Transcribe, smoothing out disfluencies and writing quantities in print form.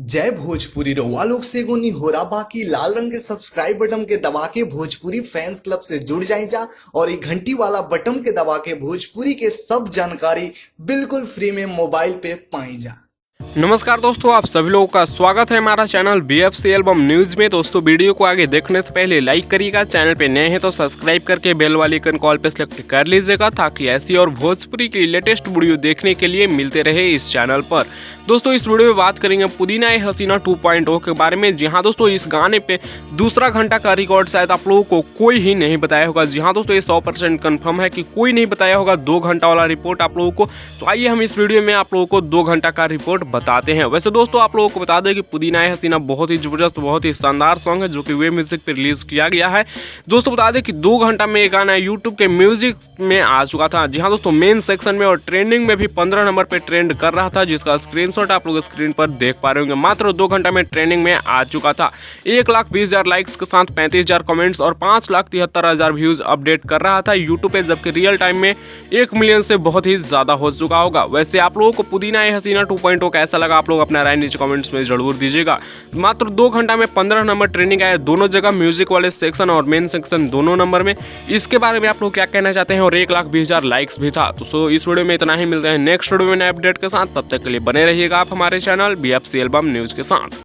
जय भोजपुरी रउआ लोग से एगो निहोरा बाकी लाल रंग के सब्सक्राइब बटन के दबा के भोजपुरी फैंस क्लब से जुड़ जाए जा और ये घंटी वाला बटन के दबा के भोजपुरी के सब जानकारी बिल्कुल फ्री में मोबाइल पे पाई जा। नमस्कार दोस्तों, आप सभी लोगों का स्वागत है हमारा चैनल BFC एल्बम न्यूज में। दोस्तों वीडियो को आगे देखने से पहले लाइक करिएगा, चैनल पे नए हैं तो सब्सक्राइब करके बेल वाली आइकन कॉल पे सेलेक्ट कर लीजिएगा ताकि ऐसी और भोजपुरी की लेटेस्ट वीडियो देखने के लिए मिलते रहे इस चैनल पर। दोस्तों इस वीडियो में बात करेंगे पुदीना ए हसीना 2.0 के बारे में। जी हाँ दोस्तों, इस गाने पे दूसरा घंटा का रिकॉर्ड शायद आप लोगों को कोई ही नहीं बताया होगा। जी हाँ दोस्तों, ये 100% कन्फर्म है कि कोई नहीं बताया होगा 2 घंटा वाला रिपोर्ट आप लोगों को। तो आइए हम इस वीडियो में आप लोगों को 2 घंटा का रिपोर्ट बताते हैं। वैसे दोस्तों आप लोगों को बता दें कि पुदीना ए हसीना बहुत ही जबरदस्त, बहुत ही शानदार सॉन्ग है जो कि वे म्यूजिक पर रिलीज किया गया है। दोस्तों बता दें कि 2 घंटा में ये गाना यूट्यूब के म्यूजिक में आ चुका था। जी हाँ दोस्तों, मेन सेक्शन में और ट्रेंडिंग में भी 15 नंबर पे ट्रेंड कर रहा था, जिसका स्क्रीनशॉट आप लोग स्क्रीन पर देख पा रहे होंगे। मात्र 2 घंटा में ट्रेंडिंग में आ चुका था। 1,20,000 लाइक्स के साथ 35,000 कमेंट्स और 5,73,000 व्यूज अपडेट कर रहा था यूट्यूब पे, जबकि रियल टाइम में 1 मिलियन से बहुत ही ज्यादा हो चुका होगा। वैसे आप लोगों को पुदीना ए हसीना 2.0 कैसा लगा, आप लोग अपना राय नीचे कमेंट्स में जरूर दीजिएगा। मात्र 2 घंटा में 15 नंबर ट्रेंडिंग आया दोनों जगह, म्यूजिक वाले सेक्शन और मेन सेक्शन दोनों नंबर में। इसके बारे में आप लोग क्या कहना चाहते हैं? और 1,20,000 लाइक्स भी था। तो इस वीडियो में इतना ही, मिलते हैं नेक्स्ट वीडियो में नए अपडेट के साथ। तब तक के लिए बने रहिएगा आप हमारे चैनल BFC एल्बम न्यूज के साथ।